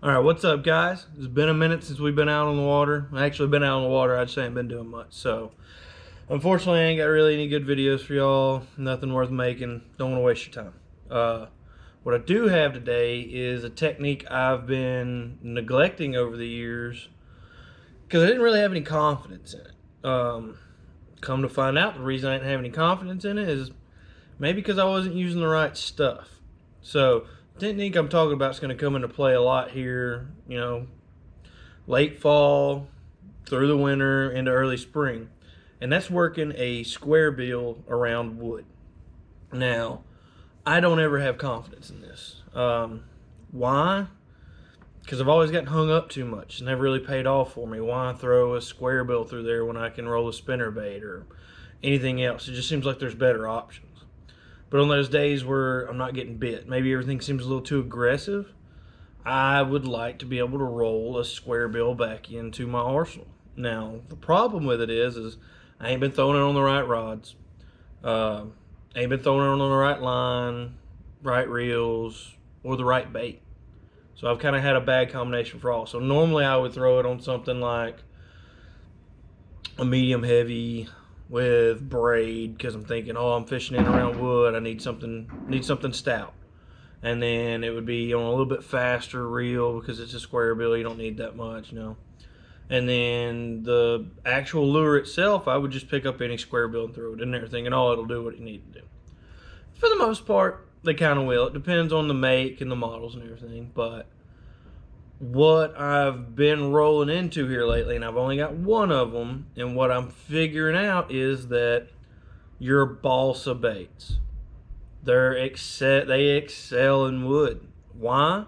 All right, what's up, guys? It's been a minute since we've been out on the water. I actually been out on the water. I just ain't been doing much. So, unfortunately, I ain't got really any good videos for y'all. Nothing worth making. Don't want to waste your time. What I do have today is a technique I've been neglecting over the years because I didn't really have any confidence in it. Come to find out, the reason I didn't have any confidence in it is maybe because I wasn't using the right stuff. So, the technique I'm talking about is going to come into play a lot here, late fall, through the winter, into early spring. And that's working a square bill around wood. Now, I don't ever have confidence in this. Why? Because I've always gotten hung up too much. It's never really paid off for me. Why throw a square bill through there when I can roll a spinner bait or anything else? It just seems like there's better options. But on those days where I'm not getting bit, maybe everything seems a little too aggressive, I would like to be able to roll a square bill back into my arsenal. Now, the problem with it is I ain't been throwing it on the right rods. Ain't been throwing it on the right line, right reels, or the right bait. So I've kind of had a bad combination for all. So normally I would throw it on something like a medium heavy with braid because I'm thinking, oh, I'm fishing in around wood. I need something stout. And then it would be on a little bit faster reel because it's a square bill. You don't need that much, And then the actual lure itself, I would just pick up any square bill and throw it in there, thinking, oh, it'll do what it needs to do. For the most part, they kind of will. It depends on the make and the models and everything. But what I've been rolling into here lately, and I've only got one of them, and what I'm figuring out is that your balsa baits, they excel in wood. Why?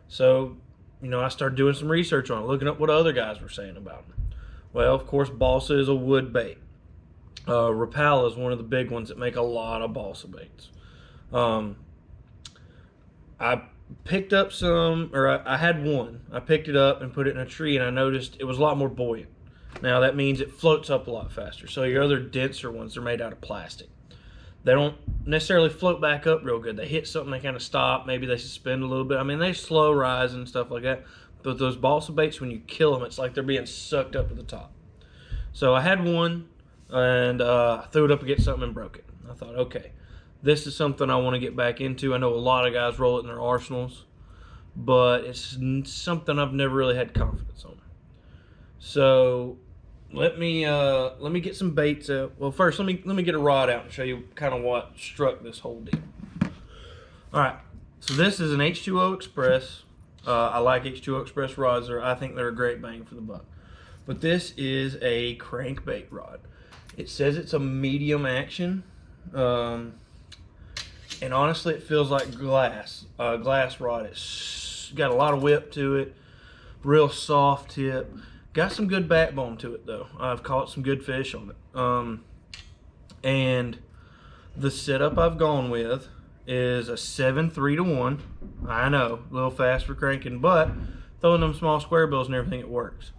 So, I started doing some research on it, looking up what other guys were saying about it. Well, of course, balsa is a wood bait. Rapala is one of the big ones that make a lot of balsa baits. I picked up some, or I had one. I picked it up and put it in a tree, and I noticed it was a lot more buoyant. Now, that means it floats up a lot faster. So your other denser ones, they're made out of plastic. They don't necessarily float back up real good. They hit something, they kind of stop. Maybe they suspend a little bit. I mean, they slow rise and stuff like that. But those balsa baits, when you kill them, it's like they're being sucked up to the top. So I had one, and I threw it up against something and broke it. I thought, okay, this is something I want to get back into. I know a lot of guys roll it in their arsenals, but it's something I've never really had confidence on. So let me get some baits out. Well, first let me get a rod out and show you kind of what struck this whole deal. All right, so this is an H2O Express. I like H2O Express rods. I think they're a great bang for the buck. But this is a crankbait rod. It says it's a medium action, and honestly, it feels like glass rod. It's got a lot of whip to it, real soft tip. Got some good backbone to it though. I've caught some good fish on it. And the setup I've gone with is a 7-3-1. I know, a little fast for cranking, but throwing them small square bills and everything, it works.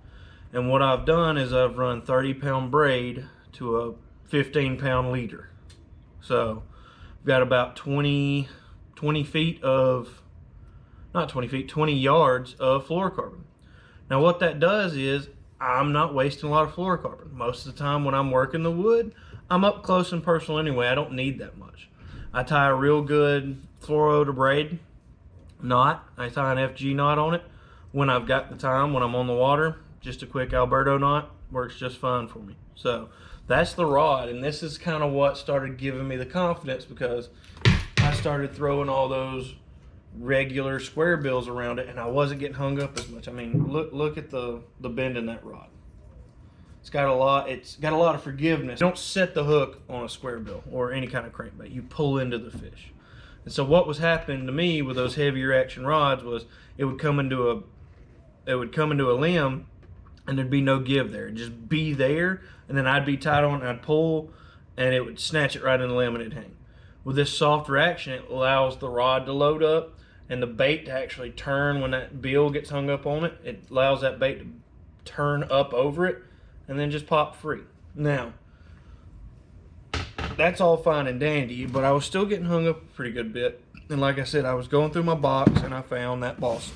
And what I've done is I've run 30-pound braid to a 15-pound leader. So I've got about 20 feet of, not 20 feet, 20 yards of fluorocarbon. Now what that does is I'm not wasting a lot of fluorocarbon. Most of the time when I'm working the wood, I'm up close and personal anyway. I don't need that much. I tie a real good fluoro to braid knot. I tie an FG knot on it when I've got the time, when I'm on the water. Just a quick Alberto knot works just fine for me. So that's the rod, and this is kind of what started giving me the confidence because I started throwing all those regular square bills around it, and I wasn't getting hung up as much. I mean, look at the bend in that rod. It's got a lot of forgiveness. You don't set the hook on a square bill or any kind of crankbait. You pull into the fish. And so what was happening to me with those heavier action rods was it would come into a limb and there'd be no give there. It'd just be there, and then I'd be tied on and I'd pull and it would snatch it right in the limb and it'd hang. With this softer action, it allows the rod to load up and the bait to actually turn when that bill gets hung up on it. It allows that bait to turn up over it and then just pop free. Now, that's all fine and dandy, but I was still getting hung up a pretty good bit. And like I said, I was going through my box and I found that balsa.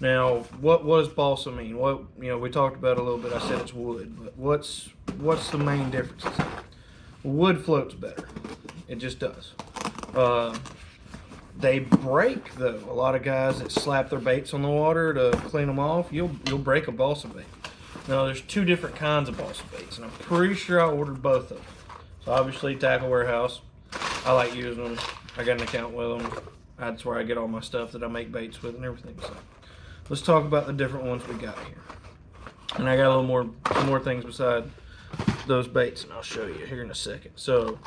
Now, what does balsa mean? What, we talked about it a little bit. I said it's wood, but what's the main differences? Wood floats better. It just does. They break though. A lot of guys that slap their baits on the water to clean them off, you'll break a balsa bait. Now, there's two different kinds of balsa baits, and I'm pretty sure I ordered both of them. So obviously, Tackle Warehouse. I like using them. I got an account with them. That's where I get all my stuff that I make baits with and everything. So let's talk about the different ones we got here. And I got a little some more things beside those baits, and I'll show you here in a second. So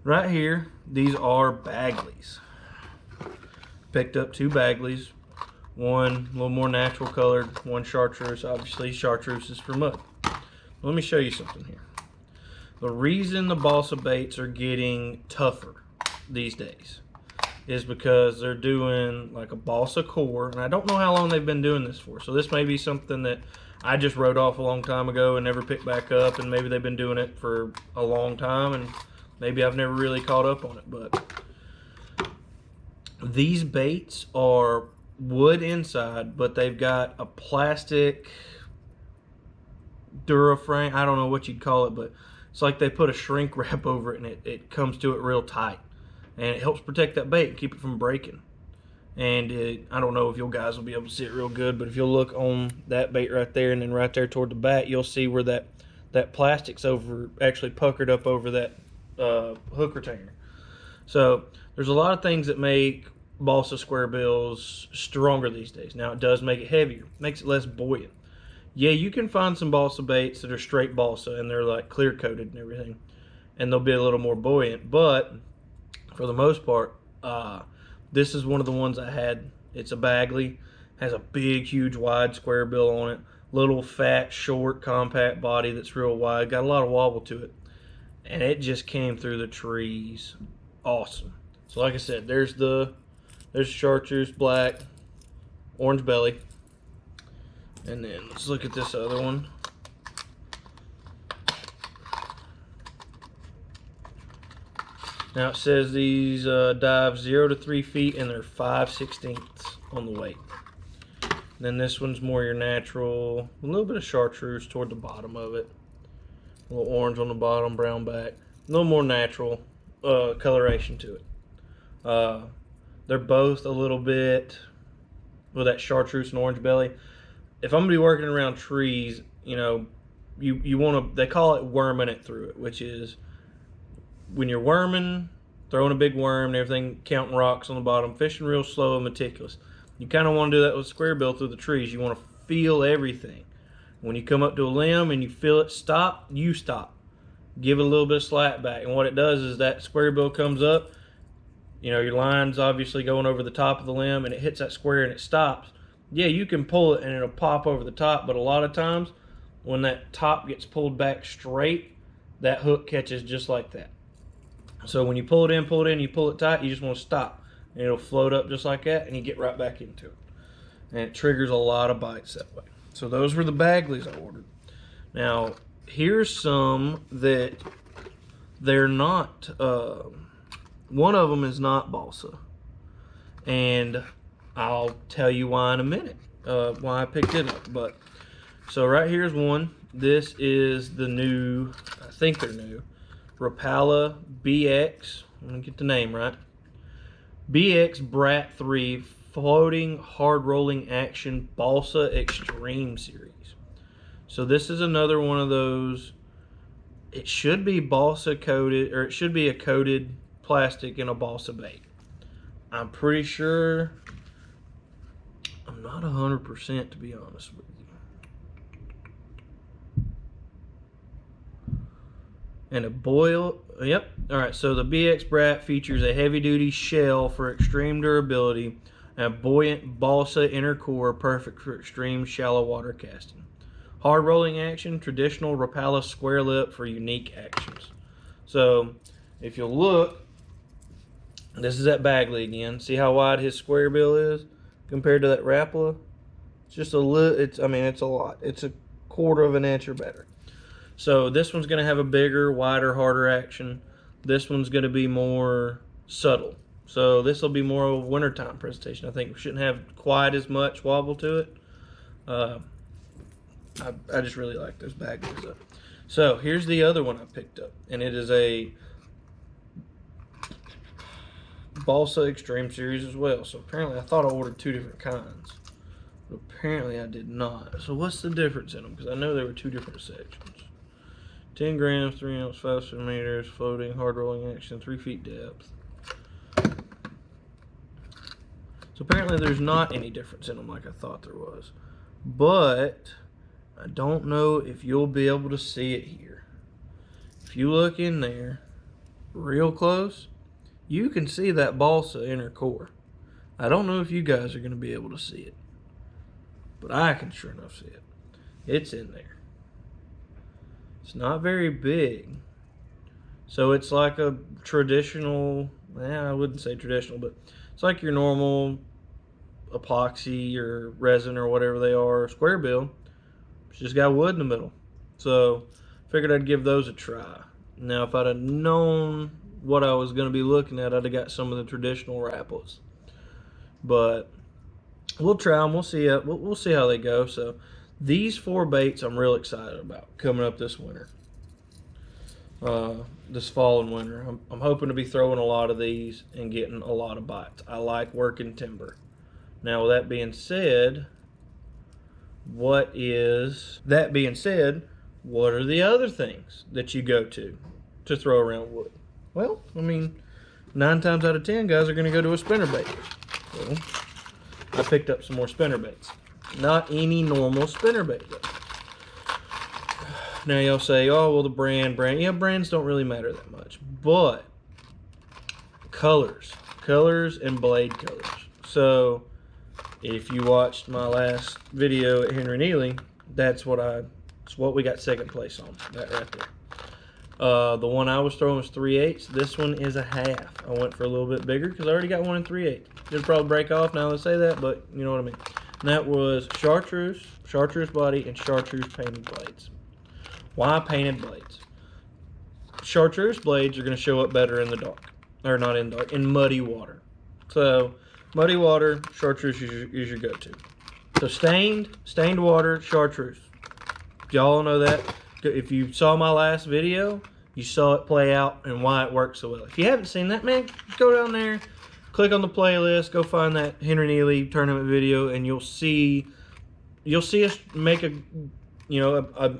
right here, these are Bagleys. Picked up two Bagleys. One a little more natural colored, one chartreuse. Obviously, chartreuse is for mud. Let me show you something here. The reason the balsa baits are getting tougher these days is because they're doing like a balsa core, and I don't know how long they've been doing this for. So this may be something that I just wrote off a long time ago and never picked back up, and maybe they've been doing it for a long time, and maybe I've never really caught up on it. But these baits are wood inside, but they've got a plastic Duraframe. I don't know what you'd call it, but it's like they put a shrink wrap over it, and it comes to it real tight, and it helps protect that bait and keep it from breaking. And I don't know if you guys will be able to see it real good, but if you'll look on that bait right there, and then right there toward the back, you'll see where that plastic's actually puckered up over that hook retainer. So there's a lot of things that make balsa square bills stronger these days. Now, it does make it heavier, makes it less buoyant. Yeah, you can find some balsa baits that are straight balsa and they're like clear coated and everything, and they'll be a little more buoyant, but for the most part, this is one of the ones I had. It's a Bagley, has a big, huge, wide square bill on it, little fat, short, compact body that's real wide, got a lot of wobble to it, and it just came through the trees. Awesome. So like I said, there's chartreuse black, orange belly, and then let's look at this other one. Now it says these dive 0 to 3 feet, and they're 5/16 on the weight. Then this one's more your natural, a little bit of chartreuse toward the bottom of it, a little orange on the bottom, brown back, a little more natural coloration to it. They're both a little bit with that chartreuse and orange belly. If I'm gonna be working around trees, you want to, they call it worming it through it, which is when you're worming, throwing a big worm and everything, counting rocks on the bottom, fishing real slow and meticulous. You kind of want to do that with square bill through the trees. You want to feel everything. When you come up to a limb and you feel it stop, you stop. Give it a little bit of slack back, and what it does is that square bill comes up. Your line's obviously going over the top of the limb, and it hits that square and it stops. Yeah, you can pull it and it'll pop over the top, but a lot of times when that top gets pulled back straight, that hook catches just like that. So when you pull it in, you pull it tight, you just want to stop, and it'll float up just like that, and you get right back into it. And it triggers a lot of bites that way. So those were the Bagleys I ordered. Now, here's some that they're not, one of them is not balsa, and I'll tell you why in a minute, why I picked it up. But so right here's one. This is the new, I think they're new, Rapala BX. Let me get the name right. BX Brat 3 Floating Hard Rolling Action Balsa Extreme Series. So this is another one of those. It should be balsa coated, or it should be a coated plastic in a balsa bait. I'm pretty sure. I'm not 100% to be honest with you. And a boil, yep. All right, so the BX Brat features a heavy-duty shell for extreme durability and a buoyant balsa inner core, perfect for extreme shallow water casting. Hard rolling action, traditional Rapala square lip for unique actions. So if you'll look, this is that Bagley again. See how wide his square bill is compared to that Rapala? It's just a little, it's a lot. It's a 1/4 of an inch or better. So this one's going to have a bigger, wider, harder action. This one's going to be more subtle. So this will be more of a wintertime presentation. I think we shouldn't have quite as much wobble to it. I just really like those bag lids up. So here's the other one I picked up, and it is a balsa extreme series as well. So apparently I thought I ordered 2 different kinds, but apparently I did not. So what's the difference in them? Because I know there were 2 different sections. 10 grams, 3 ounce, 5 centimeters, floating, hard rolling action, 3 feet depth. So apparently there's not any difference in them like I thought there was. But I don't know if you'll be able to see it here. If you look in there real close, you can see that balsa inner core. I don't know if you guys are going to be able to see it, but I can sure enough see it. It's in there. It's not very big. So it's like a traditional, I wouldn't say traditional, but it's like your normal epoxy or resin or whatever they are, square bill. It's just got wood in the middle. So figured I'd give those a try. Now if I'd have known what I was going to be looking at, I'd have got some of the traditional Rapplers. But we'll try them. We'll see. We'll see how they go. So these 4 baits I'm real excited about coming up this winter. This fall and winter. I'm hoping to be throwing a lot of these and getting a lot of bites. I like working timber. Now with that being said, what are the other things that you go to throw around wood? Well, I mean, 9 times out of 10 guys are going to go to a spinnerbait. So I picked up some more spinnerbaits. Not any normal spinnerbait though. Now y'all say, oh, well the brand. Yeah, brands don't really matter that much. But colors and blade colors. So if you watched my last video at Henry Neely, that's what we got second place on, that right there. The one I was throwing was 3/8. This one is a half. I went for a little bit bigger because I already got one in 3/8. It'll probably break off now that I say that, but you know what I mean. And that was chartreuse body, and chartreuse painted blades. Why painted blades? Chartreuse blades are going to show up better in the dark, or not in dark, in muddy water. So muddy water, chartreuse is your go-to. So stained water, chartreuse. Y'all know that. If you saw my last video, you saw it play out and why it works so well. If you haven't seen that, man, go down there, click on the playlist, go find that Henry Neely tournament video, and you'll see us make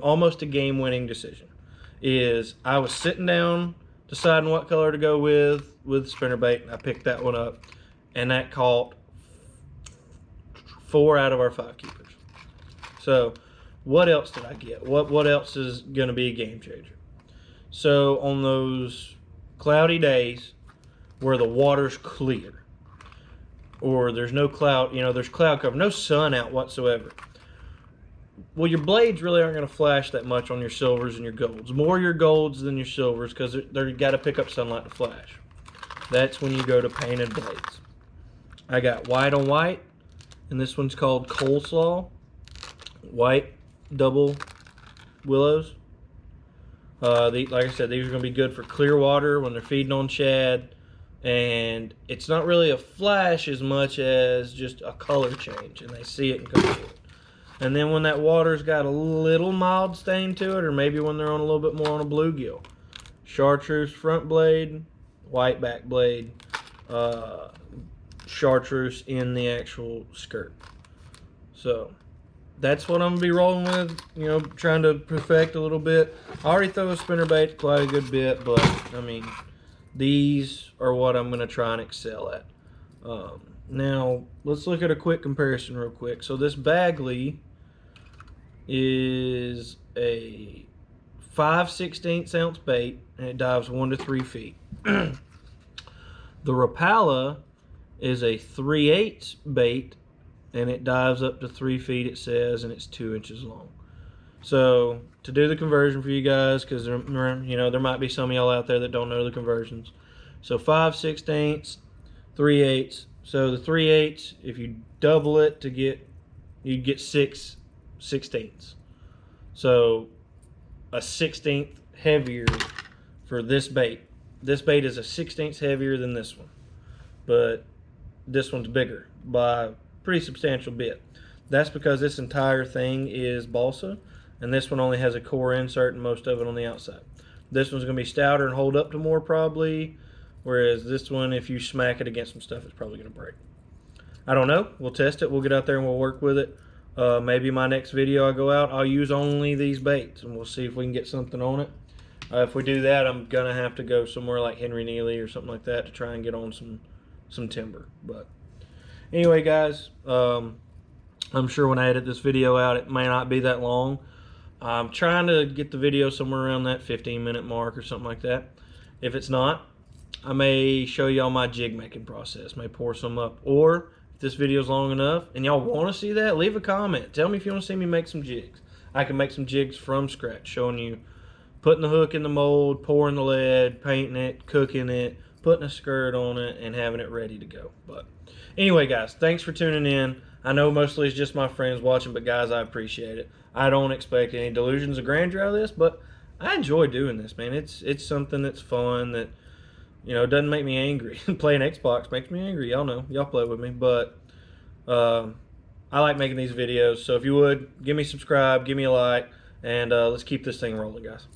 almost a game-winning decision. I was sitting down deciding what color to go with spinnerbait, and I picked that one up, and that caught 4 out of our 5 keepers. So what else did I get? What else is going to be a game changer? So on those cloudy days where the water's clear, or there's no cloud, there's cloud cover, no sun out whatsoever. Well, your blades really aren't going to flash that much on your silvers and your golds. More your golds than your silvers, because they've got to pick up sunlight to flash. That's when you go to painted blades. I got white on white, and this one's called Coleslaw. White double willows. Like I said, these are going to be good for clear water when they're feeding on shad. And it's not really a flash as much as just a color change, and they see it and come to it. And then when that water's got a little mild stain to it, or maybe when they're on a little bit more on a bluegill, chartreuse front blade, white back blade, chartreuse in the actual skirt. So that's what I'm gonna be rolling with, trying to perfect a little bit. I already throw a spinnerbait quite a good bit, but I mean, these are what I'm gonna try and excel at. Now let's look at a quick comparison real quick. So this Bagley is a 5/16 ounce bait, and it dives 1 to 3 feet. The Rapala is a 3/8 bait, and it dives up to 3 feet, it says, and it's 2 inches long. So to do the conversion for you guys, because there might be some of y'all out there that don't know the conversions. So 5/16, 3/8. So the 3/8, if you double it you'd get 6/16. So a 1/16 heavier for this bait. This bait is a 1/16 heavier than this one. but this one's bigger by a pretty substantial bit. That's because this entire thing is balsa, and this one only has a core insert and most of it on the outside. This one's going to be stouter and hold up to more probably, whereas this one, if you smack it against some stuff, it's probably going to break. I don't know. We'll test it. We'll get out there and we'll work with it. Maybe my next video I go out, I'll use only these baits, and we'll see if we can get something on it. If we do that, I'm going to have to go somewhere like Henry Neely or something like that to try and get on some timber. But anyway, guys, I'm sure when I edit this video out, it may not be that long. I'm trying to get the video somewhere around that 15-minute mark or something like that. If it's not, I may show y'all my jig making process, may pour some up. Or if this video is long enough and y'all want to see that, leave a comment. Tell me if you want to see me make some jigs. I can make some jigs from scratch, showing you putting the hook in the mold, pouring the lead, painting it, cooking it, putting a skirt on it, and having it ready to go. But anyway, guys, thanks for tuning in. I know mostly it's just my friends watching, but guys, I appreciate it. I don't expect any delusions of grandeur out of this, but I enjoy doing this, man. It's something that's fun that, you know, doesn't make me angry. Playing Xbox makes me angry. Y'all know. Y'all play with me. But I like making these videos. So if you would, give me a subscribe, give me a like, and let's keep this thing rolling, guys.